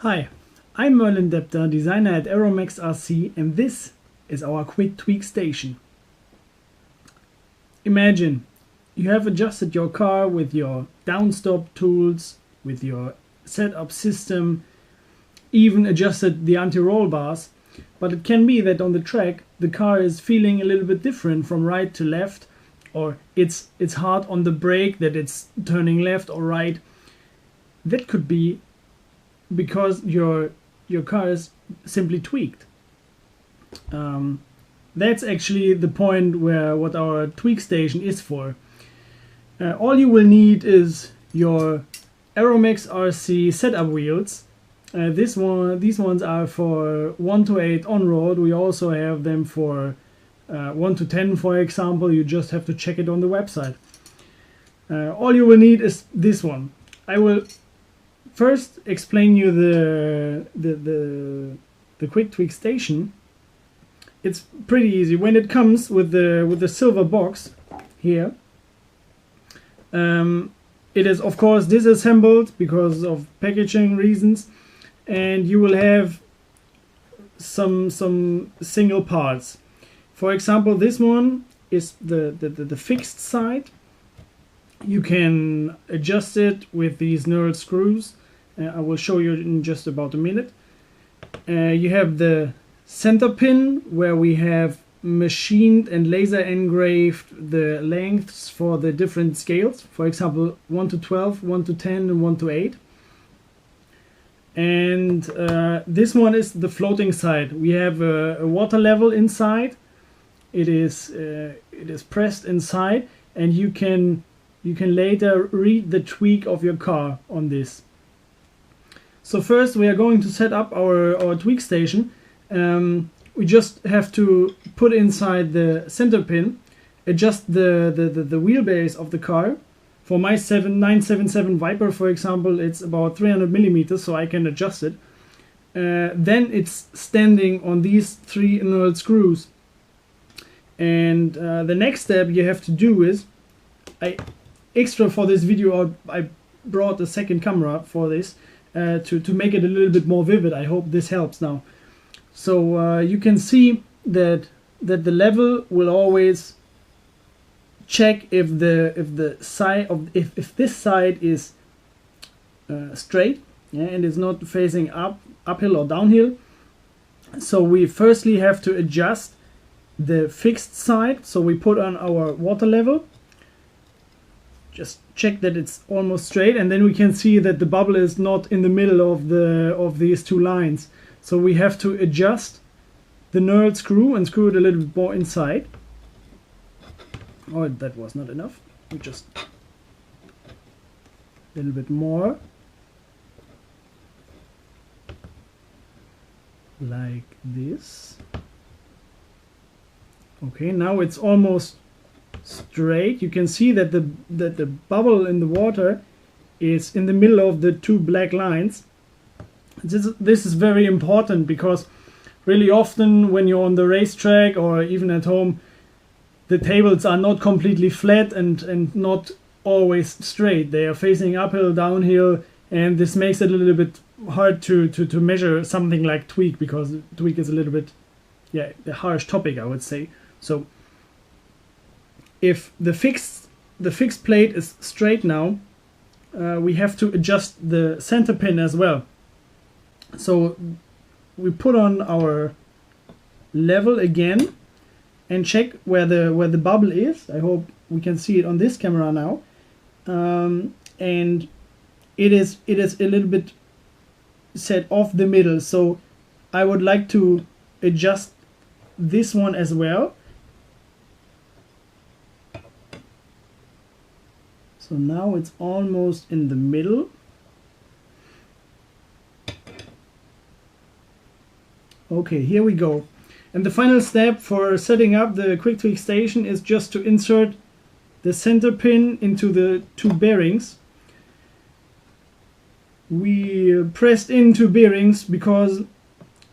Hi, I'm Merlin Depter, designer at Arrowmax RC, and this is our quick tweak station. Imagine you have adjusted your car with your downstop tools, with your setup system, even adjusted the anti-roll bars, but it can be that on the track the car is feeling a little bit different from right to left, or it's hard on the brake that it's turning left or right. That could be because your car is simply tweaked. That's actually the point where what our tweak station is for. All you will need is your Arrowmax RC setup wheels. These ones are for 1 to 8 on-road. We also have them for 1 to 10, for example. You just have to check it on the website. All you will need is this one. I will first explain you the quick tweak station. It's pretty easy. When it comes with the silver box here, it is of course disassembled because of packaging reasons, and you will have some single parts. For example, this one is the fixed side. You can adjust it with these knurled screws. I will show you in just about a minute. You have the center pin where we have machined and laser engraved the lengths for the different scales. For example, 1 to 12, 1 to 10, and 1 to 8. And this one is the floating side. We have a water level inside. It is pressed inside, and you can later read the tweak of your car on this. So first we are going to set up our tweak station. We just have to put inside the center pin, adjust the wheelbase of the car. For my 977 Viper, for example, it's about 300 millimeters, so I can adjust it. Then it's standing on these 3 knurled screws. And the next step you have to do is, extra for this video, I brought a second camera for this to make it a little bit more vivid. I hope this helps now. So you can see that the level will always check if this side is straight, yeah, and is not facing uphill or downhill. So we firstly have to adjust the fixed side. So we put on our water level. Just check that it's almost straight, and then we can see that the bubble is not in the middle of these two lines. So we have to adjust the knurled screw and screw it a little bit more inside. Oh, that was not enough. We just a little bit more, like this. Okay, now it's almost straight. You can see that the bubble in the water is in the middle of the 2 black lines. This is very important because really often when you're on the racetrack or even at home, the tables are not completely flat and not always straight. They are facing uphill, downhill, and this makes it a little bit hard to measure something like tweak, because tweak is a little bit, yeah, a harsh topic, I would say. So if the fixed plate is straight now, we have to adjust the center pin as well. So we put on our level again and check where the bubble is. I hope we can see it on this camera now, and it is a little bit set off the middle. So I would like to adjust this one as well. So now it's almost in the middle. Okay, here we go. And the final step for setting up the quick tweak station is just to insert the center pin into the 2 bearings. We pressed in 2 bearings because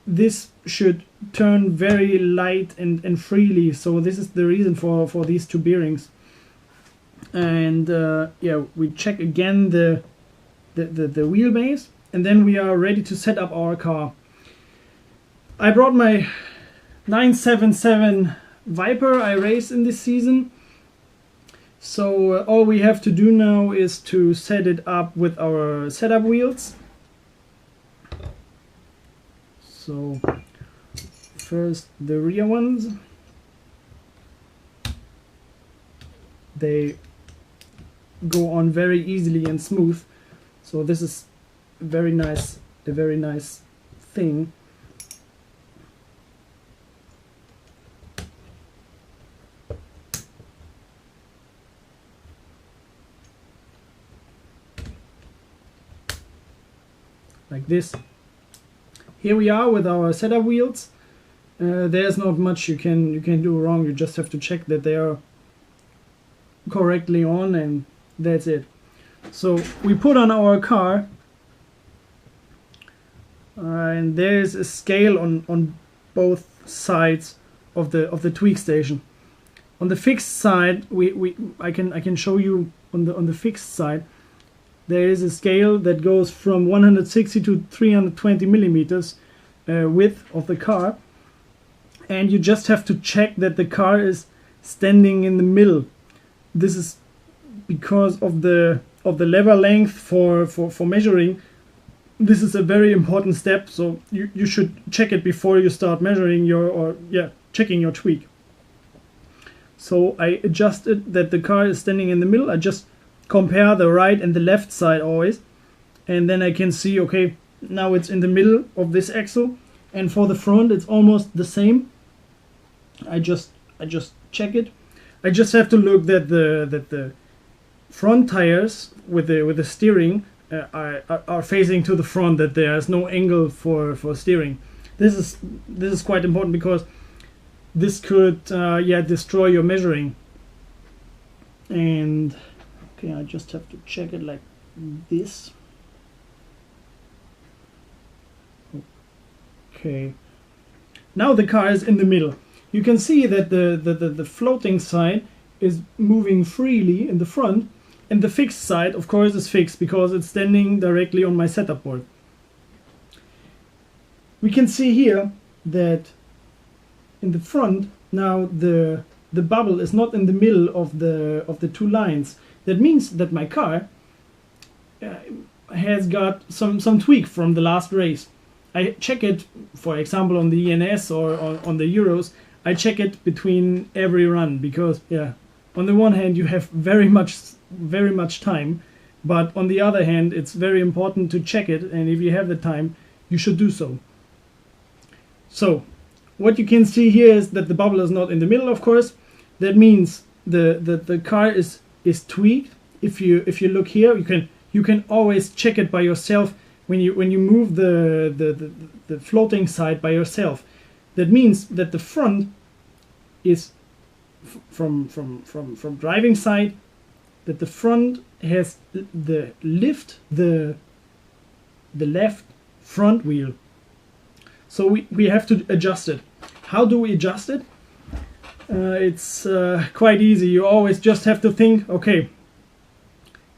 this should turn very light and freely. So this is the reason for these 2 bearings. And yeah, we check again the wheelbase. and then we are ready to set up our car. I brought my 977 Viper I raced in this season. So all we have to do now is to set it up with our setup wheels. So first the rear ones. They go on very easily and smooth. So this is a very nice thing. Like this. Here we are with our setup wheels. There's not much you can do wrong. You just have to check that they are correctly on, and that's it. So we put on our car, and there's a scale on both sides of the tweak station. On the fixed side, I can show you on the fixed side. There is a scale that goes from 160 to 320 millimeters width of the car, and you just have to check that the car is standing in the middle. This is because of the lever length for measuring. This is a very important step, so you should check it before you start measuring checking your tweak. So I adjusted that the car is standing in the middle. I just compare the right and the left side always, and then I can see, okay, now it's in the middle of this axle, and for the front it's almost the same. I just check it. I just have to look that the front tires with the steering are facing to the front, that there is no angle for steering. This is quite important, because this could destroy your measuring. And okay, I just have to check it like this. Okay, now the car is in the middle. You can see that the floating side is moving freely in the front, and the fixed side, of course, is fixed because it's standing directly on my setup board. We can see here that in the front now the bubble is not in the middle of the two lines. That means that my car has got some tweak from the last race. I check it, for example, on the ENS or on the Euros. I check it between every run, because on the one hand you have very much time, but on the other hand it's very important to check it, and if you have the time you should do so. So what you can see here is that the bubble is not in the middle, of course. That means the car is tweaked. If you look here, you can always check it by yourself when you move the floating side by yourself. That means that the front is from driving side, that the front has the left front wheel. So we have to adjust it. How do we adjust it? It's quite easy. You always just have to think, okay,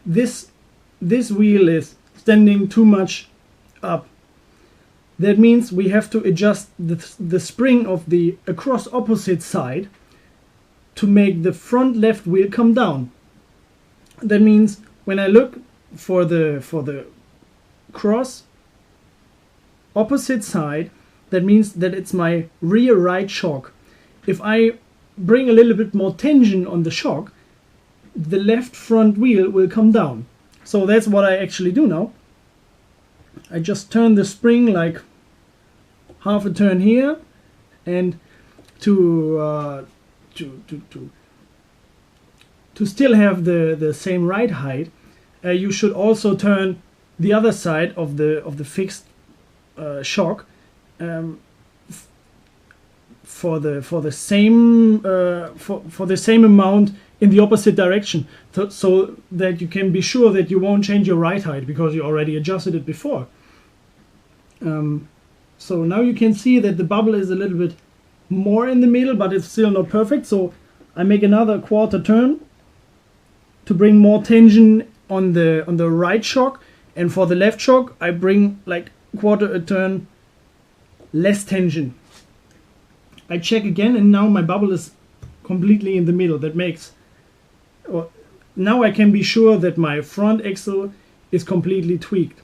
this wheel is standing too much up. That means we have to adjust the spring of the across opposite side to make the front left wheel come down. That means when I look for the cross opposite side, that means that it's my rear right shock. If I bring a little bit more tension on the shock, the left front wheel will come down. So that's what I actually do now. I just turn the spring like half a turn here, and to still have the same ride height, you should also turn the other side of the fixed shock for the same amount in the opposite direction, so that you can be sure that you won't change your ride height because you already adjusted it before. So now you can see that the bubble is a little bit more in the middle, but it's still not perfect. So I make another quarter turn to bring more tension on the right shock, And for the left shock, I bring like quarter a turn less tension. I check again, and now my bubble is completely in the middle. That makes, now I can be sure that my front axle is completely tweaked.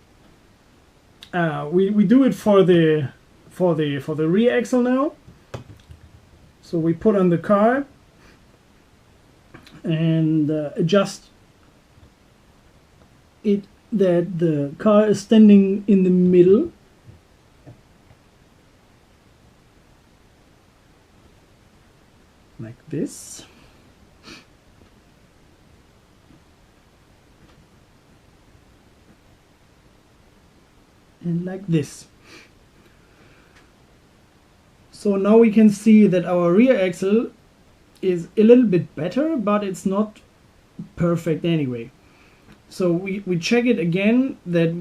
We do it for the rear axle now. So we put on the car and adjust it that the car is standing in the middle. Like this. And like this. So now we can see that our rear axle is a little bit better, but it's not perfect anyway. So we check it again, that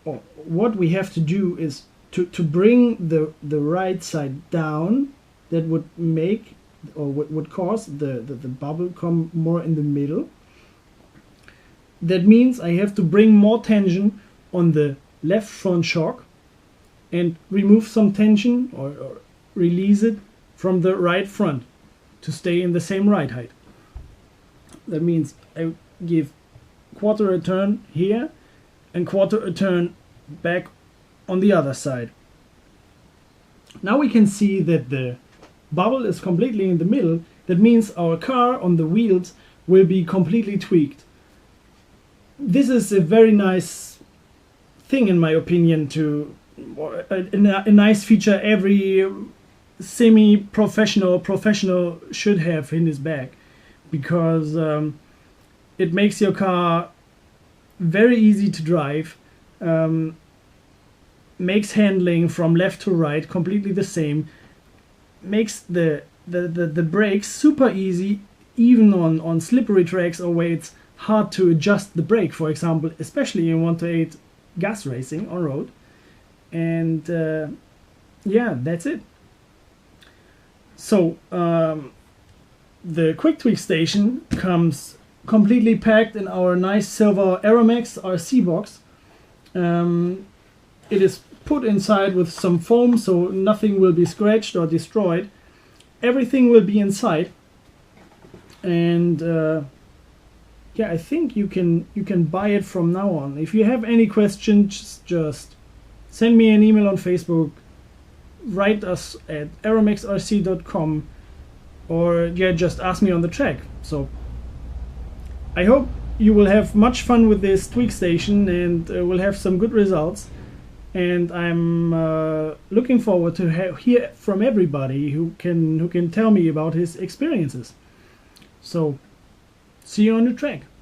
what we have to do is to bring the right side down. That would make, or would cause the bubble come more in the middle. That means I have to bring more tension on the left front shock and remove some tension or release it from the right front to stay in the same ride height. That means I give quarter a turn here and quarter a turn back on the other side. Now we can see that the bubble is completely in the middle. That means our car on the wheels will be completely tweaked. This is a very nice thing, in my opinion, to a nice feature every professional should have in his bag, because it makes your car very easy to drive, makes handling from left to right completely the same, makes the brakes super easy, even on slippery tracks or where it's hard to adjust the brake, for example, especially in 1:8 gas racing on road. And yeah, that's it. So the quick tweak station comes completely packed in our nice silver Arrowmax RC box. It is put inside with some foam, so nothing will be scratched or destroyed. Everything will be inside, and yeah, I think you can buy it from now on. If you have any questions, just send me an email on Facebook, write us at arrowmaxrc.com, or yeah, just ask me on the track. So I hope you will have much fun with this tweak station and will have some good results. And I'm looking forward to hear from everybody who can tell me about his experiences. So see you on the track.